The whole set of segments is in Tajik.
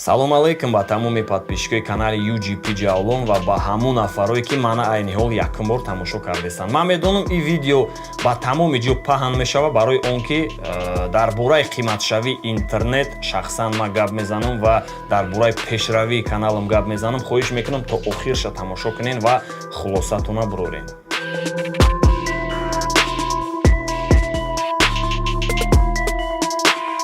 салом алейкум ба тамоми подписчикои канали UGP Ҷавлон ва ба ҳамун нафарое ки мана айни ҳол якум бор тамошо кардесанд. Ман медонам ин видео ба тамоми ҷо паҳн мешава барои он ки дар бораи қиматшавии интернет шахсан ман гап мезанам ва дар бораи пешравии каналам гап мезанам. хоҳиш мекунам то охирша тамошо кунен ва хулосатона бурорен.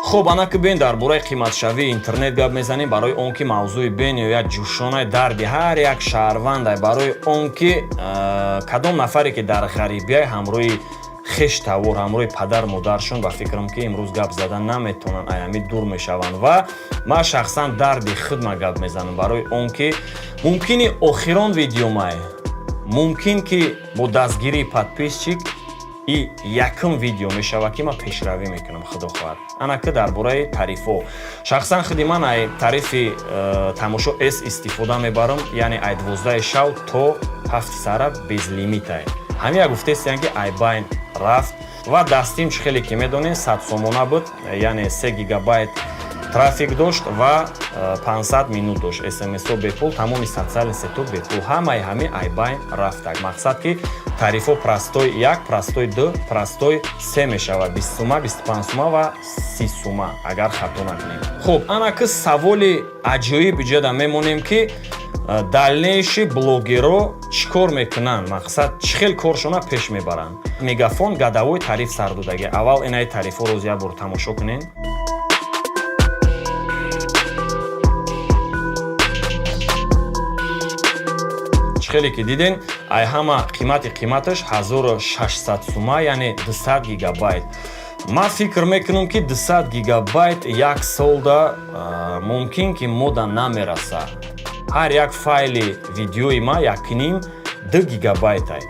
хуб, анаки бен дар бораи қиматшавии интернет гап мезанем барои он ки мавзӯи бениҳоят ҷӯшонаи дарди ҳар як шаҳрвандай барои он ки кадом нафаре ки дар ғарибия ҳамроҳи хештавор ҳамроҳи падар модаршон ба фикрам ки имрӯз гап зада наметавонанд айами дур мешаванд ва ман шахсан дарди худма гап мезанам барои он ки мумкини охирон видеомай мумкин ки бо дастгирии подписчик и якум видео мешава ки ман пешравӣ мекунам. худо хоҳад анака дар бораи тарифҳо шахсан худи ман ай тарифи тамошо с истифода мебарам, яъне ай 12 шав то 7 сара безлимитай. ҳамин як гуфтестиян ки ай байн рафт ва дастим чӣ хеле ки медонем 100 сомона буд, яъне 3 гигабайт трафик дошт ва 500 минут дошт. смсо бепул, тамоми социални сетор бепул. ҳамаи ҳамин айбайн рафтак. мақсад ки тарифҳо простой 1, простой 2, простой 3 мешавад. 20 сума, 25 сума ва 30 сума агар хато накунем. хуб, анаки саволи аҷоиб иҷода мемонем ки дальнейши блогеро чӣ кор мекунанд, мақсад чӣ хел коршона пеш мебаранд. мегафон гадавои тариф сардодаги. аввал инаи тарифҳо роз як бор тамошо кунем. хеле ки диден ай ҳама қиматаш 1600 сума, яъне 200 гигабайт. ман фикр мекунам ки 200 гигабайт як солда мумкин ки мода намераса. ҳар як файли видеои ма 1,5 гигабайтай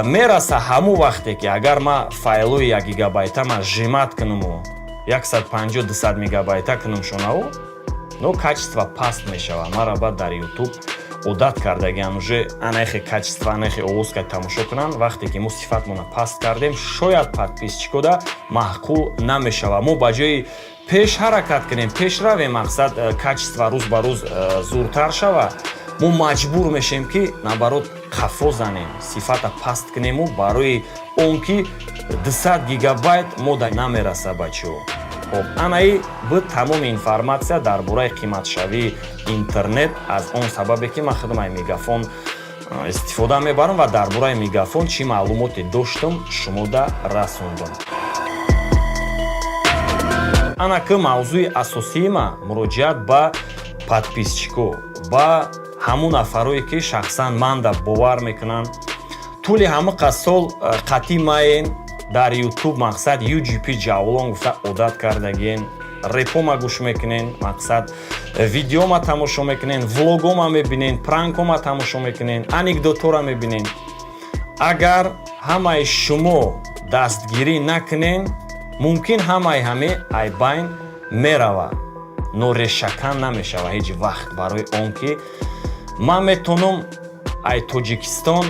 мераса. ҳамун вақте ки агар ман файлои 1 гигабайта ма жимат кунаму 150-200 мегабайта кунам шонаву, но качество паст мешава. мара баъд дар YouTube одат кардагиам уже анахе качество анахе овоз ка тамошо кунанд. вақте ки мо сифатмона паст кардем шояд подписчикода маъқул намешава. мо ба ҷои пеш ҳаракат кунем, пеш равем, мақсад качество рӯз ба рӯз зуртар шава, мо маҷбур мешем ки наоборот қафо занем, сифата паст кунему барои он ки 200 гигабайт мода намераса бачаҳо. хуб, анаи буд тамоми информатсия дар бораи қиматшавии интернет. аз он сабабе ки ман худмаи мегафон истифода мебарам ва дар бораи мегафон чӣ маълумоте доштам шумода расондам. анаки мавзӯи асосии ма муроҷиат ба подписчико, ба ҳамун нафарое ки шахсан манда бовар мекунанд. тӯли ҳамақа сол қатъи маен дар YouTube, мақсад UGP Ҷавлон гуфта одат кардагиен, репома гӯш мекунен, мақсад видеома тамошо мекунен, влогома мебинен, пранкома тамошо мекунен, анекдотора мебинен. агар ҳамаи шумо дастгирӣ накунен, мумкин ҳамаи ҳаме айбайн мерава, но решакан намешава ҳеҷ вақт. барои он ки ман метонам ай Тоҷикистон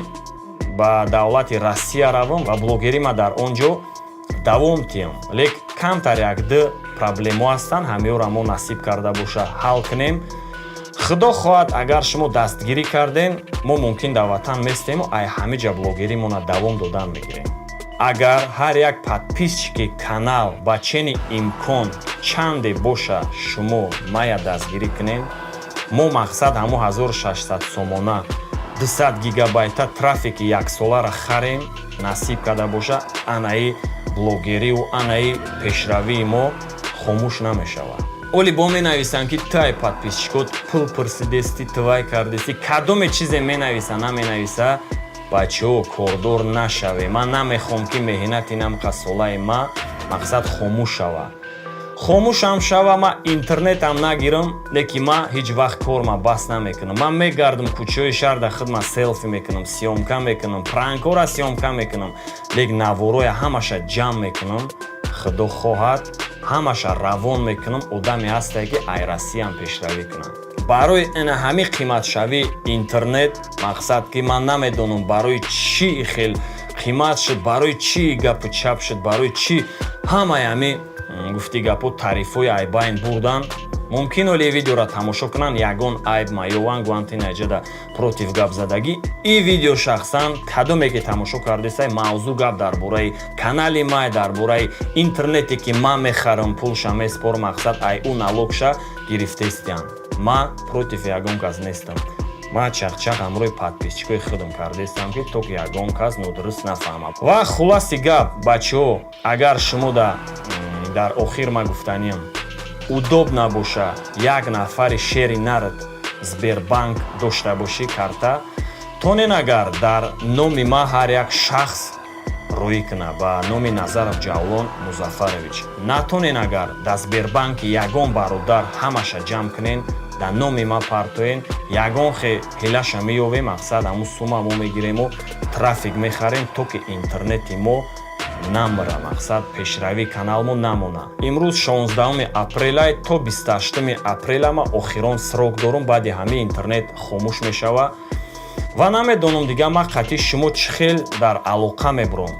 ба давлати Россия равам ва блогерима дар он ҷо давом тиям. лек камтар як-ду проблемо ҳастанд, ҳамеёра мо насиб карда боша ҳал кунем. худо хоҳад агар шумо дастгирӣ карден, мо мумкин дар ватан местему ай ҳамиҷа блогеримона давом додан мегирем. агар ҳар як подписчики канал ба чени имкон чанде боша шумо мая дастгирӣ кунем, мо мақсад ҳамо 1600 сомона 200 гигабайта трафики яксолара харем, насиб карда боша анаи блогериву анаи пешравии мо хомӯш намешавад. оли бо менависанд ки тай подписчикот пул пурсидести, тувай кардести, кадоме чизе менависа наменависа, бачаҳо кордор нашаве. ман намехоҳам ки меҳнати намқа солаи ма мақсад хомӯш шава. хомӯшам шава, ман интернетам нагирам, леки ман ҳеҷ вақт корма бас намекунам. ман мегардам кӯчаҳои шаҳр дар худма селфи мекунам, сиёмка мекунам, пранкора сиёмка мекунам, лек навороя ҳамаша ҷамъ мекунам. худо хоҳад ҳамаша равон мекунам. одаме ҳастае ки ай Россиям пешравӣ кунам. барои ина ҳами қиматшавии интернет, мақсад ки ман намедонам барои чӣ хел қимат шуд, барои чӣ гапу чап шуд, барои чӣ ҳамаи ҳами гуфти гапо тарифҳои айбайн бурдан. мумкин оле видеоро тамошо кунанд, ягон айб маёван гуантина ҷада против гапзадагӣ. И видео шахсан кадоме ки тамошо кардесай мавзӯъ гап дар бораи канали май, дар бораи интернете ки ман мехарам, пулша меспор, мақсад ай у налогша гирифтестиян. Ман против ягон кас нестам. Ман чақчақ амрои подписчикои худам кардестам ки то ки ягон кас нодуруст нафаҳмад. Ва хулоси гап бачаҳо, агар шумо дар охир ма гуфтаниям удоб набоша як нафари шери нард Сбербанк дошта бошӣ карта, тонен агар дар номи ма ҳар як шахс рӯй куна ба номи Назаров Ҷавлон Музаффарович. Натонен агар дар Сбербанки ягон бародар ҳамаша ҷамъ кунен, дар номи ма партоен, ягон ҳелаша меёвем, мақсад ҳамун сума мо мегирему, трафик мехарем, то ки интернети мо намра, мақсад пешравии каналмо намона. Имрӯз 16 апрелай то 28 апреля ма охирон срок дорум, баъди ҳамаи интернет хомӯш мешава ва намедонам дига ман қатъи шумо чӣ хел дар алоқа мебурам.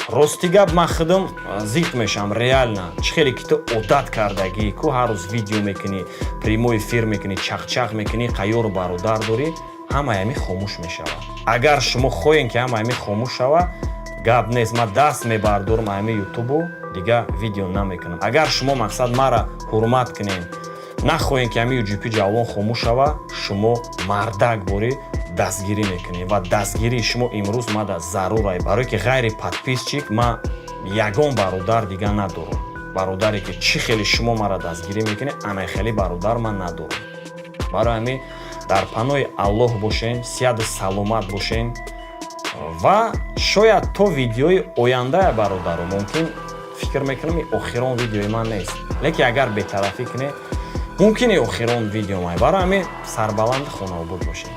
Рости гап ман худам зид мешавам реально. Чӣ хеле ки ту одат кардагӣ, ку ҳар рӯз видео мекунӣ, прямой эфир мекунӣ, чақчақ мекунӣ, қайёр бародар дорӣ, ҳама ҳами хомӯш мешава. Агар шумо хоҳем ки ҳама ҳами хомӯш шава, гап нест, ман даст мебардорам ҳами ютубу дига видео намекунам. Агар шумо мақсад мара ҳурмат кунем, нахоҳем ки ҳами UGP Ҷавлон хомӯш шава, шумо мардак борӣ дастгирӣ мекунем ва дастгирии шумо имрӯз мада зарурай, барое ки ғайри подписчик ман ягон бародар дига надорам. Бародаре ки чӣ хеле шумо мара дастгирӣ мекунед, ана хеле бародар ман надорам. Барои ҳамин дар паноҳи Аллоҳ бошен, сиҳату саломат бошен ва шояд то видеои оянда бародаро мумкин фикр мекунам и охирон видеои ман нест, лекин агар бетарафӣ кунед мумкин и охирон видео май. Барои ҳамин сарбаланд хонаобод бошед.